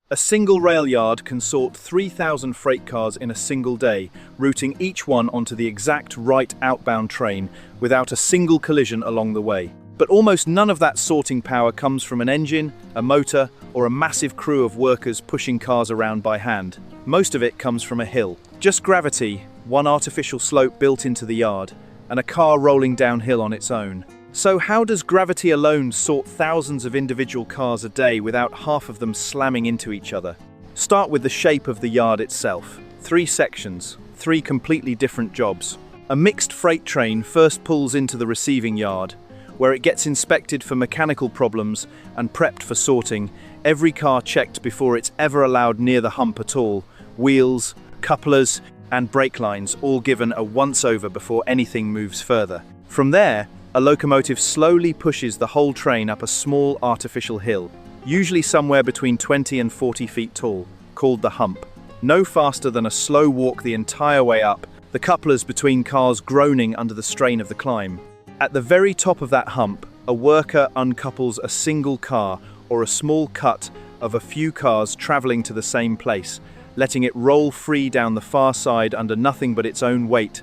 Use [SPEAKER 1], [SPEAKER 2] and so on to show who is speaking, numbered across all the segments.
[SPEAKER 1] A single rail yard can sort 3,000 freight cars in a single day, routing each one onto the exact right outbound train without a single collision along the way. But almost none of that sorting power comes from an engine, a motor, or a massive crew of workers pushing cars around by hand. Most of it comes from a hill. Just gravity, one artificial slope built into the yard, and a car rolling downhill on its own. So how does gravity alone sort thousands of individual cars a day without half of them slamming into each other? Start with the shape of the yard itself. 3 sections, 3 completely different jobs. A mixed freight train first pulls into the receiving yard, where it gets inspected for mechanical problems and prepped for sorting, every car checked before it's ever allowed near the hump at all. Wheels, couplers, and brake lines all given a once-over before anything moves further. From there, a locomotive slowly pushes the whole train up a small artificial hill, usually somewhere between 20 and 40 feet tall, called the hump. No faster than a slow walk the entire way up, the couplers between cars groaning under the strain of the climb. At the very top of that hump, a worker uncouples a single car or a small cut of a few cars traveling to the same place, letting it roll free down the far side under nothing but its own weight,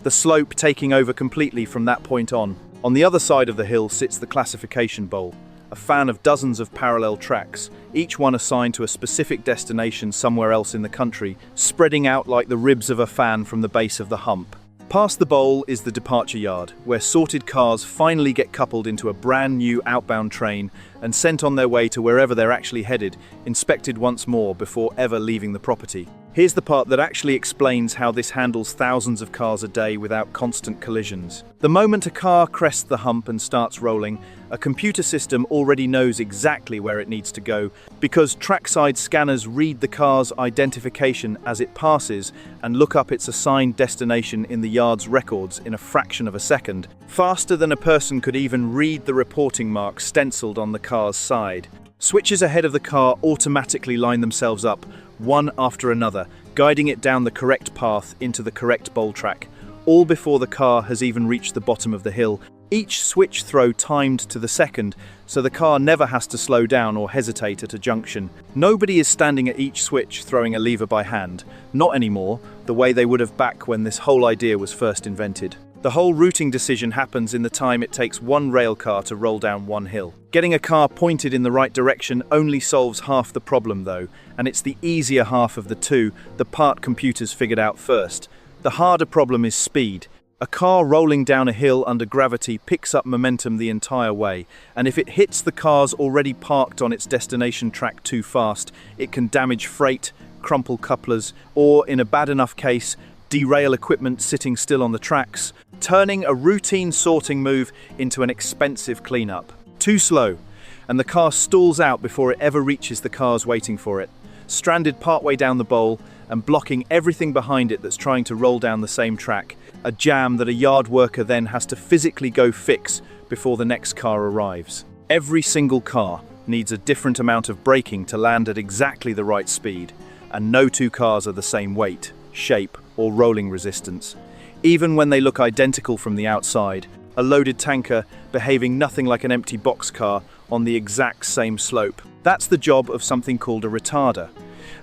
[SPEAKER 1] the slope taking over completely from that point on. On the other side of the hill sits the classification bowl, a fan of dozens of parallel tracks, each one assigned to a specific destination somewhere else in the country, spreading out like the ribs of a fan from the base of the hump. Past the bowl is the departure yard, where sorted cars finally get coupled into a brand new outbound train and sent on their way to wherever they're actually headed, inspected once more before ever leaving the property. Here's the part that actually explains how this handles thousands of cars a day without constant collisions. The moment a car crests the hump and starts rolling, a computer system already knows exactly where it needs to go, because trackside scanners read the car's identification as it passes and look up its assigned destination in the yard's records in a fraction of a second, faster than a person could even read the reporting mark stenciled on the car's side. Switches ahead of the car automatically line themselves up, one after another, guiding it down the correct path into the correct bowl track, all before the car has even reached the bottom of the hill, each switch throw timed to the second, so the car never has to slow down or hesitate at a junction. Nobody is standing at each switch throwing a lever by hand, not anymore, the way they would have back when this whole idea was first invented. The whole routing decision happens in the time it takes one rail car to roll down one hill. Getting a car pointed in the right direction only solves half the problem though, and it's the easier half of the two, the part computers figured out first. The harder problem is speed. A car rolling down a hill under gravity picks up momentum the entire way, and if it hits the cars already parked on its destination track too fast, it can damage freight, crumple couplers, or, in a bad enough case, derail equipment sitting still on the tracks, turning a routine sorting move into an expensive cleanup. Too slow, and the car stalls out before it ever reaches the cars waiting for it, stranded partway down the bowl and blocking everything behind it that's trying to roll down the same track, a jam that a yard worker then has to physically go fix before the next car arrives. Every single car needs a different amount of braking to land at exactly the right speed, and no two cars are the same weight, shape, or rolling resistance. Even when they look identical from the outside, a loaded tanker behaving nothing like an empty boxcar on the exact same slope. That's the job of something called a retarder.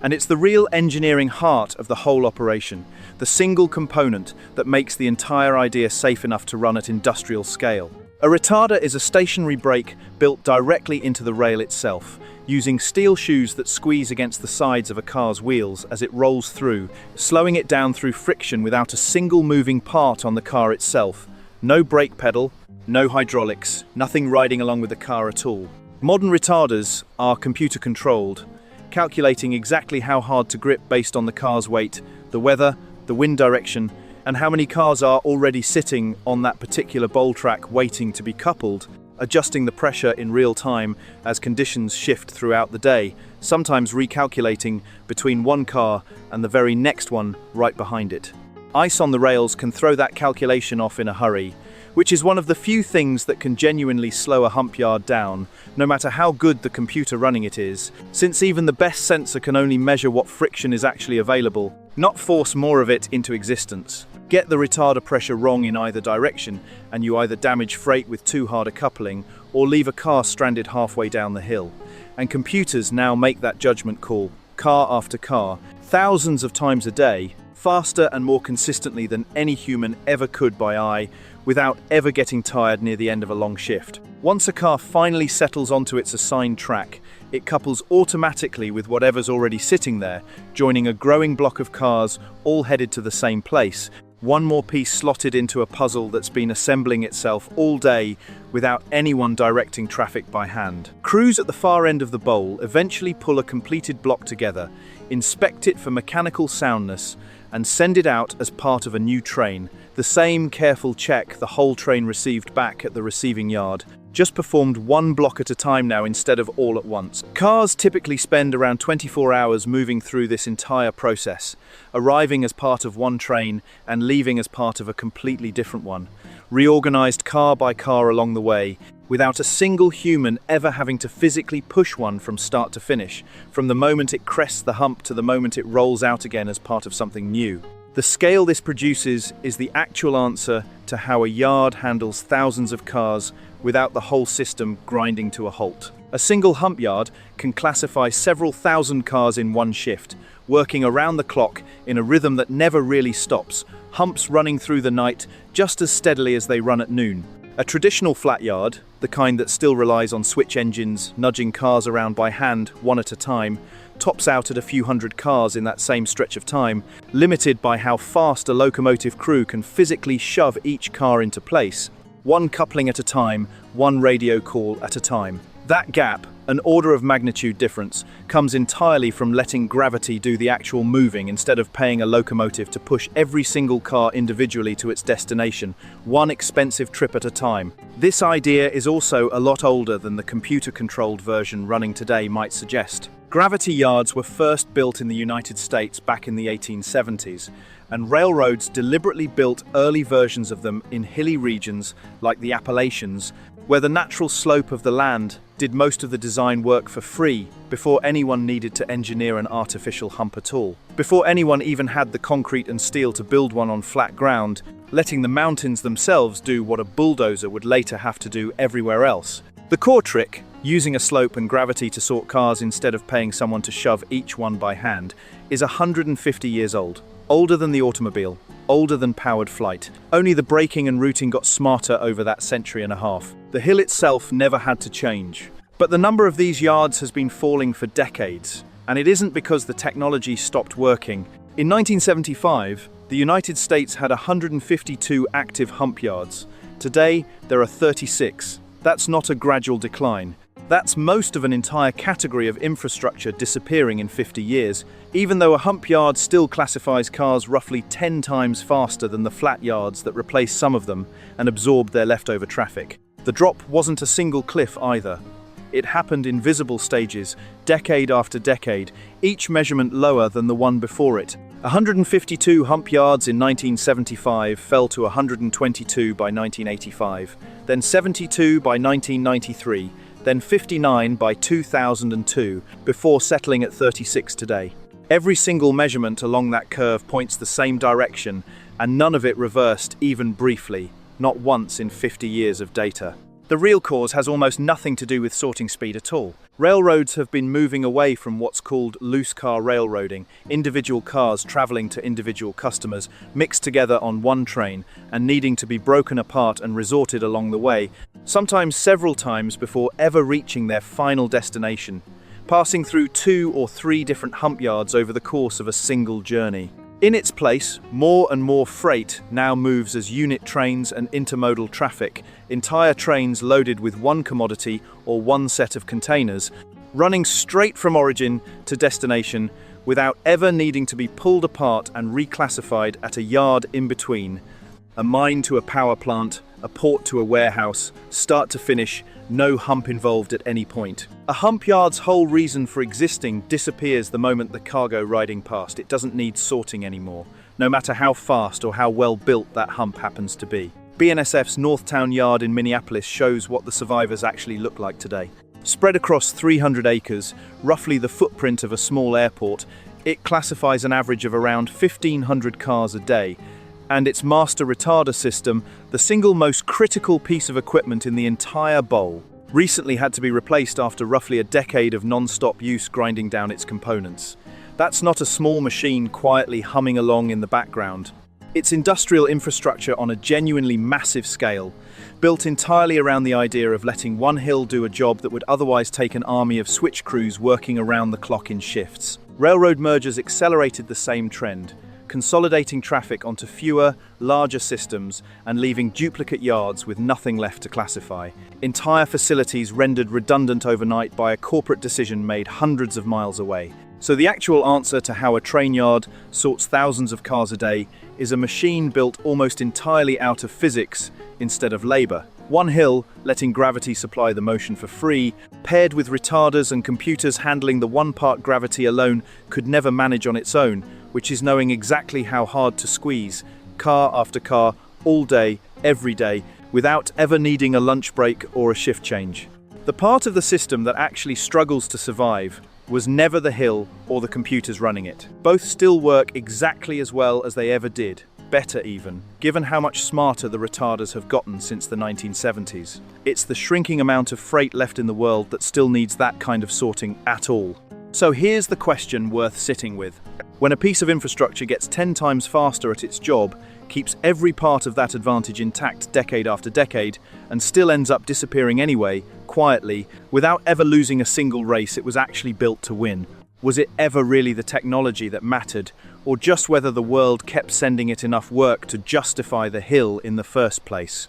[SPEAKER 1] And it's the real engineering heart of the whole operation, the single component that makes the entire idea safe enough to run at industrial scale. A retarder is a stationary brake built directly into the rail itself, using steel shoes that squeeze against the sides of a car's wheels as it rolls through, slowing it down through friction without a single moving part on the car itself. No brake pedal, no hydraulics, nothing riding along with the car at all. Modern retarders are computer-controlled, calculating exactly how hard to grip based on the car's weight, the weather, the wind direction, and how many cars are already sitting on that particular bowl track waiting to be coupled, adjusting the pressure in real time as conditions shift throughout the day, sometimes recalculating between one car and the very next one right behind it. Ice on the rails can throw that calculation off in a hurry, which is one of the few things that can genuinely slow a hump yard down, no matter how good the computer running it is, since even the best sensor can only measure what friction is actually available, not force more of it into existence. Get the retarder pressure wrong in either direction, and you either damage freight with too hard a coupling, or leave a car stranded halfway down the hill. and computers now make that judgment call, car after car, thousands of times a day, faster and more consistently than any human ever could by eye, without ever getting tired near the end of a long shift. Once a car finally settles onto its assigned track, it couples automatically with whatever's already sitting there, joining a growing block of cars all headed to the same place, one more piece slotted into a puzzle that's been assembling itself all day without anyone directing traffic by hand. Crews at the far end of the bowl eventually pull a completed block together, inspect it for mechanical soundness, and send it out as part of a new train, the same careful check the whole train received back at the receiving yard, just performed one block at a time now instead of all at once. Cars typically spend around 24 hours moving through this entire process, arriving as part of one train and leaving as part of a completely different one, reorganized car by car along the way, without a single human ever having to physically push one from start to finish, from the moment it crests the hump to the moment it rolls out again as part of something new. The scale this produces is the actual answer to how a yard handles thousands of cars without the whole system grinding to a halt. A single hump yard can classify several thousand cars in one shift, working around the clock in a rhythm that never really stops, humps running through the night just as steadily as they run at noon. A traditional flat yard, the kind that still relies on switch engines, nudging cars around by hand, one at a time, tops out at a few hundred cars in that same stretch of time, limited by how fast a locomotive crew can physically shove each car into place, one coupling at a time, one radio call at a time. That gap, an order of magnitude difference, comes entirely from letting gravity do the actual moving instead of paying a locomotive to push every single car individually to its destination, one expensive trip at a time. This idea is also a lot older than the computer-controlled version running today might suggest. Gravity yards were first built in the United States back in the 1870s, and railroads deliberately built early versions of them in hilly regions like the Appalachians, where the natural slope of the land did most of the design work for free before anyone needed to engineer an artificial hump at all. Before anyone even had the concrete and steel to build one on flat ground, letting the mountains themselves do what a bulldozer would later have to do everywhere else. The core trick, using a slope and gravity to sort cars instead of paying someone to shove each one by hand, is 150 years old. Older than the automobile, older than powered flight. Only the braking and routing got smarter over that century and a half. The hill itself never had to change. But the number of these yards has been falling for decades, and it isn't because the technology stopped working. In 1975, the United States had 152 active hump yards. Today, there are 36. That's not a gradual decline. That's most of an entire category of infrastructure disappearing in 50 years, even though a hump yard still classifies cars roughly 10 times faster than the flat yards that replaced some of them and absorbed their leftover traffic. The drop wasn't a single cliff either. It happened in visible stages, decade after decade, each measurement lower than the one before it. 152 hump yards in 1975 fell to 122 by 1985, then 72 by 1993, then 59 by 2002, before settling at 36 today. Every single measurement along that curve points the same direction, and none of it reversed even briefly, not once in 50 years of data. The real cause has almost nothing to do with sorting speed at all. Railroads have been moving away from what's called loose car railroading, individual cars traveling to individual customers, mixed together on one train and needing to be broken apart and resorted along the way, sometimes several times before ever reaching their final destination, passing through 2 or 3 different hump yards over the course of a single journey. In its place, more and more freight now moves as unit trains and intermodal traffic, entire trains loaded with one commodity or one set of containers, running straight from origin to destination without ever needing to be pulled apart and reclassified at a yard in between. A mine to a power plant, a port to a warehouse, start to finish, no hump involved at any point. A hump yard's whole reason for existing disappears the moment the cargo riding past. It doesn't need sorting anymore, no matter how fast or how well built that hump happens to be. BNSF's Northtown Yard in Minneapolis shows what the survivors actually look like today. Spread across 300 acres, roughly the footprint of a small airport, it classifies an average of around 1,500 cars a day, and its master retarder system, the single most critical piece of equipment in the entire bowl. recently had to be replaced after roughly a decade of non-stop use grinding down its components. That's not a small machine quietly humming along in the background. It's industrial infrastructure on a genuinely massive scale, built entirely around the idea of letting one hill do a job that would otherwise take an army of switch crews working around the clock in shifts. Railroad mergers accelerated the same trend, consolidating traffic onto fewer, larger systems and leaving duplicate yards with nothing left to classify. Entire facilities rendered redundant overnight by a corporate decision made hundreds of miles away. So the actual answer to how a train yard sorts thousands of cars a day is a machine built almost entirely out of physics instead of labor. One hill, letting gravity supply the motion for free, paired with retarders and computers handling the one part gravity alone, could never manage on its own, which is knowing exactly how hard to squeeze, car after car, all day, every day, without ever needing a lunch break or a shift change. The part of the system that actually struggles to survive was never the hill or the computers running it. Both still work exactly as well as they ever did, better even, given how much smarter the retarders have gotten since the 1970s. It's the shrinking amount of freight left in the world that still needs that kind of sorting at all. So here's the question worth sitting with. When a piece of infrastructure gets 10 times faster at its job, keeps every part of that advantage intact decade after decade, and still ends up disappearing anyway, quietly, without ever losing a single race it was actually built to win, was it ever really the technology that mattered, or just whether the world kept sending it enough work to justify the hill in the first place?